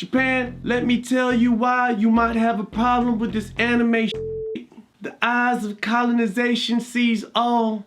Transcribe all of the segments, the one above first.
Japan, let me tell you why you might have a problem with this anime shit. The eyes of colonization sees all.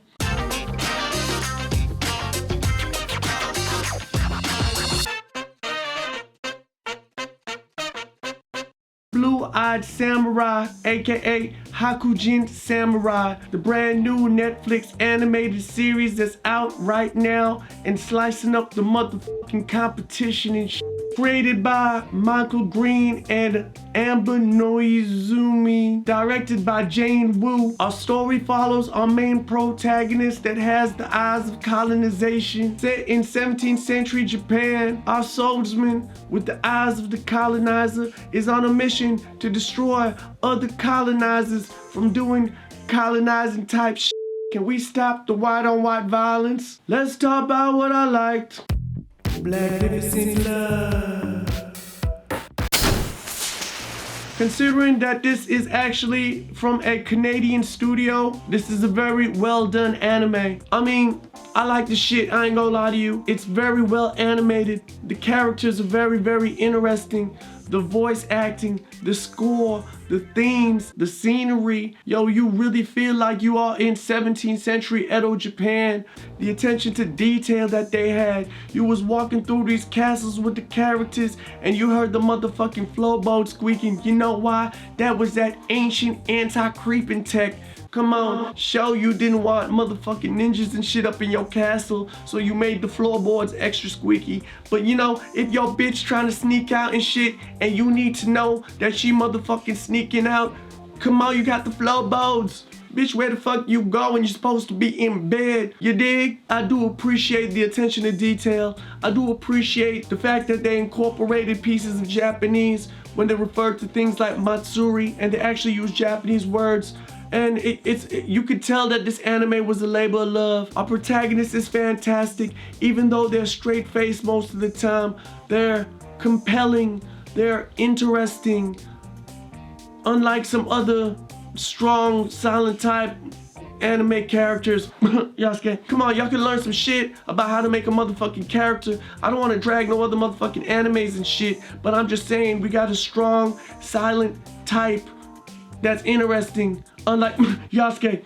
Blue-Eyed Samurai, aka Hakujin Samurai, the brand new Netflix animated series that's out right now and slicing up the motherfucking competition and shit. Created by Michael Green and Amber Noizumi, directed by Jane Woo. Our story follows our main protagonist that has the eyes of colonization. Set in 17th century Japan, our swordsman with the eyes of the colonizer is on a mission to destroy other colonizers from doing colonizing type shit. Can we stop the white on white violence? Let's talk about what I liked. Blacknificent love. Considering that this is actually from a Canadian studio, this is a very well done anime. I mean, I like the shit, I ain't gonna lie to you. It's very well animated. The characters are very, very interesting. The voice acting, the score, the themes, the scenery. Yo, you really feel like you are in 17th century Edo, Japan. The attention to detail that they had. You was walking through these castles with the characters and you heard the motherfucking floorboard squeaking. You know why? That was that ancient anti-creeping tech. Come on, show you didn't want motherfucking ninjas and shit up in your castle, so you made the floorboards extra squeaky. But you know, if your bitch trying to sneak out and shit, and you need to know that she motherfucking sneaking out, come on, you got the floorboards. Bitch, where the fuck you going? You're supposed to be in bed, you dig? I do appreciate the attention to detail. I do appreciate the fact that they incorporated pieces of Japanese when they referred to things like Matsuri, and they actually use Japanese words. And you could tell that this anime was a labor of love. Our protagonist is fantastic, even though they're straight-faced most of the time. They're compelling, they're interesting. Unlike some other strong, silent type anime characters. Yasuke, come on, y'all can learn some shit about how to make a motherfucking character. I don't want to drag no other motherfucking animes and shit, but I'm just saying we got a strong, silent type that's interesting. Unlike Yasuke.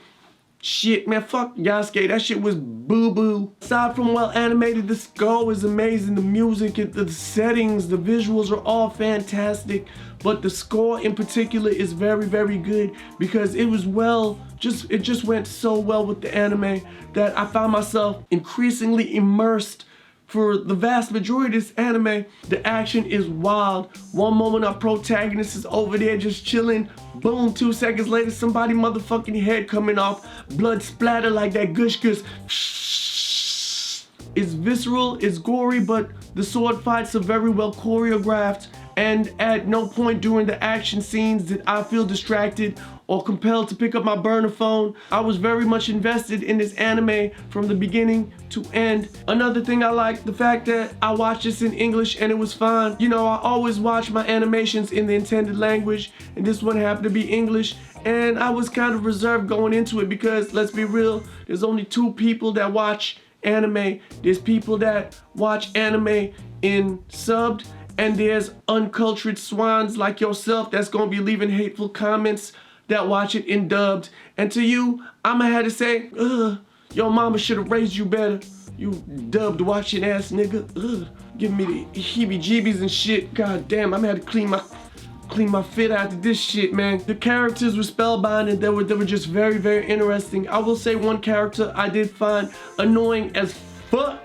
Shit, man, fuck Yasuke. That shit was boo-boo. Aside from well animated, the score is amazing. The music, the settings, the visuals are all fantastic. But the score in particular is very, very good because it was it just went so well with the anime that I found myself increasingly immersed. For the vast majority of this anime, the action is wild. One moment our protagonist is over there just chilling. Boom, 2 seconds later, somebody motherfucking head coming off. Blood splatter like that gush gush. It's visceral, it's gory, but the sword fights are very well choreographed. And at no point during the action scenes did I feel distracted or compelled to pick up my burner phone. I was very much invested in this anime from the beginning to end. Another thing I like, the fact that I watched this in English and it was fine. You know, I always watch my animations in the intended language, and this one happened to be English. And I was kind of reserved going into it because, let's be real, there's only 2 people that watch anime. There's people that watch anime in subbed, and there's uncultured swans like yourself that's gonna be leaving hateful comments that watch it in dubbed. And to you, I'ma have to say, your mama should have raised you better. You dubbed watching ass nigga. Giving me the heebie-jeebies and shit. God damn, I'm gonna have to clean my fit after this shit, man. The characters were spellbinding. They were just very, very interesting. I will say one character I did find annoying as fuck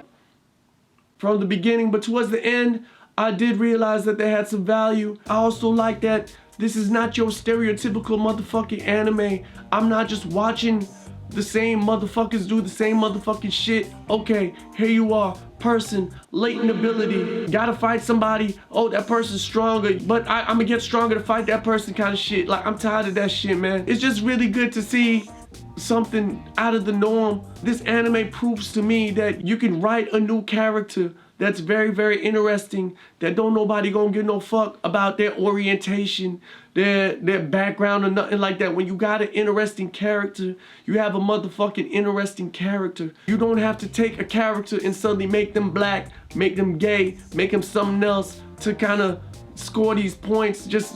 from the beginning, but towards the end, I did realize that they had some value. I also like that this is not your stereotypical motherfucking anime. I'm not just watching the same motherfuckers do the same motherfucking shit. Okay, here you are, person, latent ability, gotta fight somebody. Oh, that person's stronger, but I'm gonna get stronger to fight that person kind of shit. Like, I'm tired of that shit, man. It's just really good to see something out of the norm. This anime proves to me that you can write a new character that's very, very interesting, that don't nobody gonna give no fuck about their orientation, their background or nothing like that. When you got an interesting character, you have a motherfucking interesting character. You don't have to take a character and suddenly make them black, make them gay, make them something else to kind of score these points. Just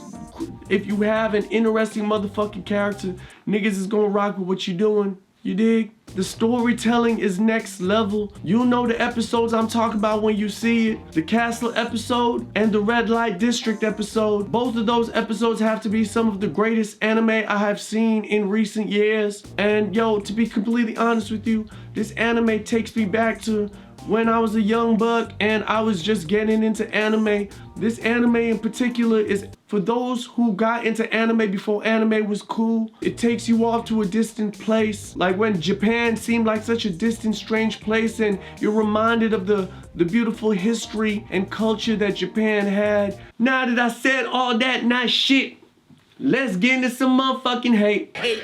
if you have an interesting motherfucking character, niggas is gonna rock with what you doing. You dig? The storytelling is next level. You'll know the episodes I'm talking about when you see it. The Castle episode and the Red Light District episode. Both of those episodes have to be some of the greatest anime I have seen in recent years. And yo, to be completely honest with you, this anime takes me back to when I was a young buck and I was just getting into anime. This anime in particular is for those who got into anime before anime was cool. It takes you off to a distant place, like when Japan seemed like such a distant, strange place, and you're reminded of the beautiful history and culture that Japan had. Now that I said all that nice shit, let's get into some motherfucking hate. Hate.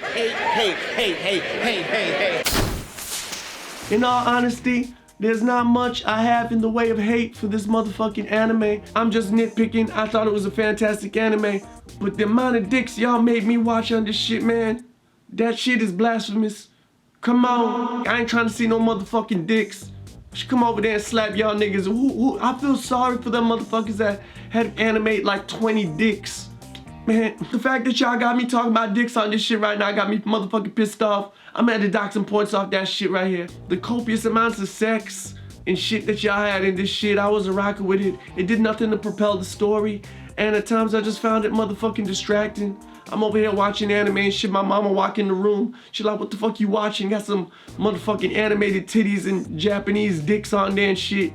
In all honesty, there's not much I have in the way of hate for this motherfucking anime. I'm just nitpicking. I thought it was a fantastic anime, but the amount of dicks y'all made me watch on this shit, man, that shit is blasphemous. Come on, I ain't trying to see no motherfucking dicks. Should come over there and slap y'all niggas. I feel sorry for them motherfuckers that had animate like 20 dicks. Man, the fact that y'all got me talking about dicks on this shit right now got me motherfucking pissed off. I'm at the dock some points off that shit right here. The copious amounts of sex and shit that y'all had in this shit, I wasn't rocking with it. It did nothing to propel the story. And at times I just found it motherfucking distracting. I'm over here watching anime and shit. My mama walk in the room. She like, what the fuck you watching? Got some motherfucking animated titties and Japanese dicks on there and shit.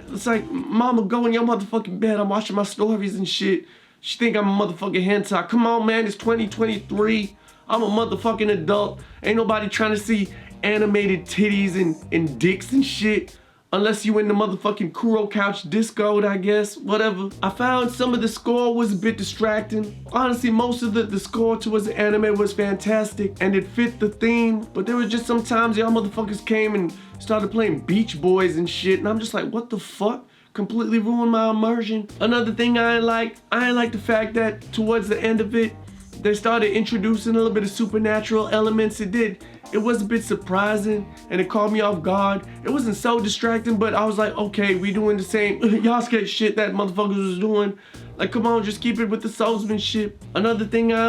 It's like, mama, go in your motherfucking bed. I'm watching my stories and shit. She think I'm a motherfucking hentai. Come on, man, it's 2023. I'm a motherfucking adult. Ain't nobody trying to see animated titties and dicks and shit. Unless you in the motherfucking Kuro Couch Disco, I guess, whatever. I found some of the score was a bit distracting. Honestly, most of the score towards the anime was fantastic and it fit the theme, but there was just some times y'all motherfuckers came and started playing Beach Boys and shit, and I'm just like, what the fuck? Completely ruined my immersion. Another thing I ain't like the fact that towards the end of it, they started introducing a little bit of supernatural elements. It was a bit surprising and it caught me off guard. It wasn't so distracting, but I was like, okay, we doing the same Yasuke shit that motherfuckers was doing. Like, come on, just keep it with the swordsmanship. Another thing I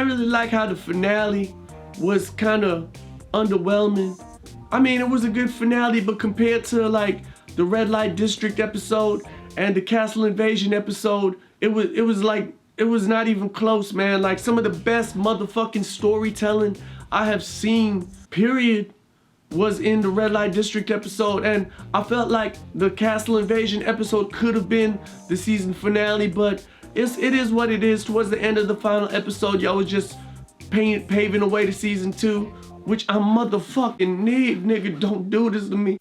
really like how the finale was kind of underwhelming. I mean, it was a good finale, but compared to like the Red Light District episode and the Castle Invasion episode, it was not even close, man. Like, some of the best motherfucking storytelling I have seen, period, was in the Red Light District episode. And I felt like the Castle Invasion episode could have been the season finale, but it is what it is. Towards the end of the final episode, y'all was just paving the way to season 2, which I motherfucking need. Nigga, don't do this to me.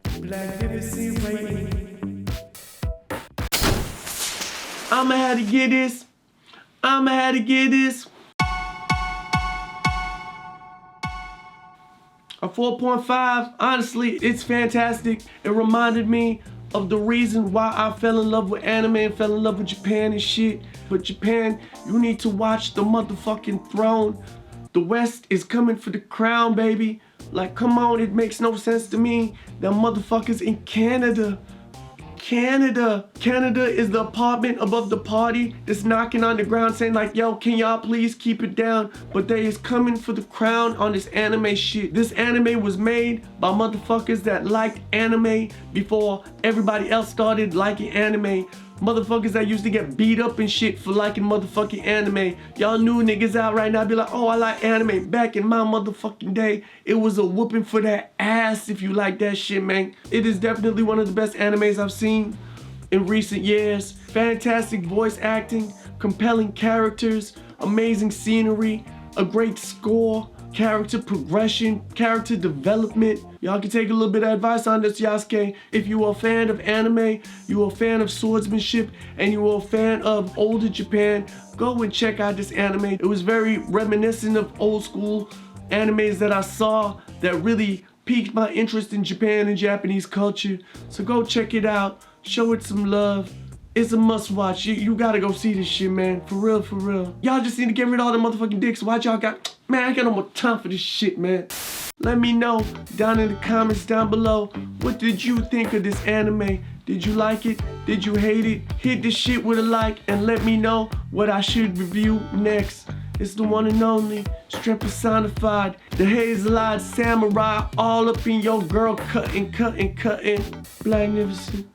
Blacknificent waiting. I'ma have to get this. A 4.5, honestly, it's fantastic. It reminded me of the reason why I fell in love with anime and fell in love with Japan and shit. But Japan, you need to watch the motherfucking throne. The West is coming for the crown, baby. Like, come on, it makes no sense to me that motherfuckers in Canada is the apartment above the party that's knocking on the ground saying like, yo, can y'all please keep it down? But they is coming for the crown on this anime shit. This anime was made by motherfuckers that liked anime before everybody else started liking anime. Motherfuckers that used to get beat up and shit for liking motherfucking anime. Y'all new niggas out right now be like, oh, I like anime. Back in my motherfucking day, it was a whooping for that ass if you like that shit, man. It is definitely one of the best animes I've seen in recent years. Fantastic voice acting, compelling characters, amazing scenery, a great score, character progression, character development. Y'all can take a little bit of advice on this, Yasuke. If you are a fan of anime, you are a fan of swordsmanship, and you are a fan of older Japan, go and check out this anime. It was very reminiscent of old school animes that I saw that really piqued my interest in Japan and Japanese culture. So go check it out, show it some love. It's a must watch. You gotta go see this shit, man. For real, for real. Y'all just need to get rid of all the motherfucking dicks. Why y'all got... Man, I ain't got no more time for this shit, man. Let me know down in the comments down below, what did you think of this anime? Did you like it? Did you hate it? Hit this shit with a like and let me know what I should review next. It's the one and only, strip personified, the hazel-eyed samurai, all up in your girl, cutting. Blacknificent.